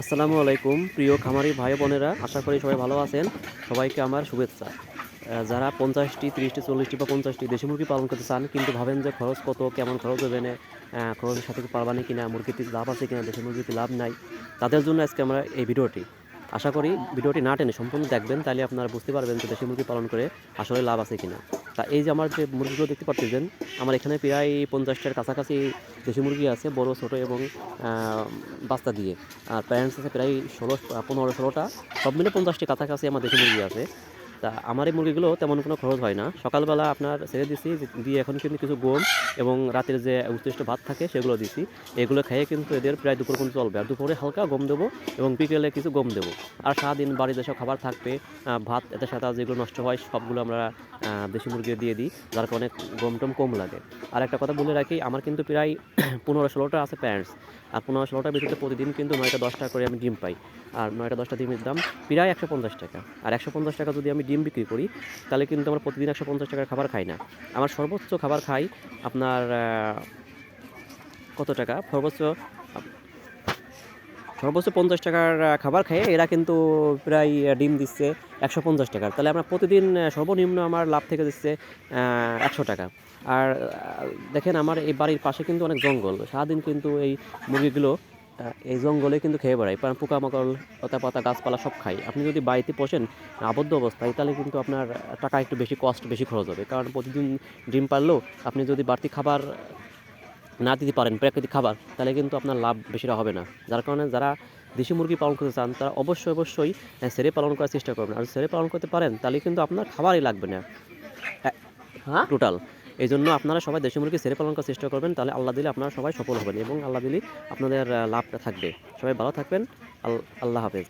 আসসালামু আলাইকুম প্রিয় খামারি ভাই বোনেরা, আশা করি সবাই ভালো আছেন। সবাইকে আমার শুভেচ্ছা। যারা 50টি 30টি 40টি বা 50টি দেশি মুরগি পালন করতে চান কিন্তু ভাবেন যে খরচ কত, কেমন খরচ হবে না, খরচের সাথে কি পারবানি কিনা, মুরগিতে লাভ আছে কিনা, দেশি মুরগিতে লাভ নাই, তাদের জন্য আজকে আমরা এই ভিডিওটি। আশা করি ভিডিওটি না টেনে সম্পূর্ণ দেখবেন, তাহলে আপনারা বুঝতে পারবেন যে দেশি মুরগি পালন করে আসলে লাভ আছে কিনা। তা এই যে আমার যে মুরগিগুলো দেখতে পাচ্ছেন, আমার এখানে প্রায় 50টার কাছাকাছি দেশি মুরগি আছে, বড় ছোট এবং বাচ্চা দিয়ে। আর প্যারেন্টস আছে প্রায় 15-16টা, সব মিলে 50টি কাছাকাছি আমার দেশি মুরগি আছে। তা আমার এই মুরগিগুলো তেমন কোনো খরচ হয় না। সকালবেলা আপনার ছেড়ে দিছি, দিয়ে এখন কিন্তু কিছু গম এবং রাতের যে উচ্ছিষ্ট ভাত থাকে সেগুলো দিছি। এগুলো খেয়ে কিন্তু এদের প্রায় দুপুর পর্যন্ত চলবে। আর দুপুরে হালকা গম দেবো এবং বিকেলে কিছু গম দেবো। আর সারাদিন বাড়িতে যেসব খাবার থাকবে, ভাত এদের সাথে যেগুলো নষ্ট হয় সবগুলো আমরা দেশি মুরগি দিয়ে দিই, যার কারণে গম টম কম লাগে। আর একটা কথা বলে রাখি, আমার কিন্তু প্রায় 15-16টা আছে প্যারেন্টস। আর 15-16টার ভিতরে প্রতিদিন কিন্তু 9টা-10টা করে আমি ডিম পাই। আর 9টা-10টা ডিমের দাম প্রায় 150 টাকা। আর 150 টাকা যদি আমি ডিম বিক্রি করি, তাহলে কিন্তু আমার প্রতিদিন 150 টাকার খাবার খাই না। আমার সর্বোচ্চ খাবার খাই আপনার কত টাকা, সর্বোচ্চ 50 টাকার খাবার খেয়ে এরা কিন্তু প্রায় ডিম দিচ্ছে 150 টাকার। তাহলে আমরা প্রতিদিন সর্বনিম্ন আমার লাভ থেকে দিচ্ছে 100 টাকা। আর দেখেন আমার এই বাড়ির পাশে কিন্তু অনেক জঙ্গল, সারাদিন কিন্তু এই মুরগিগুলো এই জঙ্গলে কিন্তু খেয়ে বেড়ায়, কারণ পোকামাকড়, পাতা পাতা গাছপালা সব খায়। আপনি যদি বাড়িতে পোষেন আবদ্ধ অবস্থায়, তাহলে কিন্তু আপনার টাকা একটু বেশি, কস্ট বেশি খরচ হবে। কারণ প্রতিদিন ডিম পারলেও আপনি যদি বাড়তি খাবার না দিতে পারেন, প্রাকৃতিক খাবার, তাহলে কিন্তু আপনার লাভ বেশিটা হবে না। যার কারণে যারা দেশি মুরগি পালন করতে চান তারা অবশ্যই ছেড়ে পালন করার চেষ্টা করবেন। আর ছেড়ে পালন করতে পারেন তাহলে কিন্তু আপনার খাবারই লাগবে না হ্যাঁ টোটাল। এই জন্য আপনারা সবাই দেশি মুরগি ছেড়ে পালন করার চেষ্টা করবেন, তাহলে আল্লাহ দিলে আপনারা সবাই সফল হবেন এবং আল্লাহ দিলে আপনাদের লাভটা থাকবে। সবাই ভালো থাকবেন। আল্লাহ হাফেজ।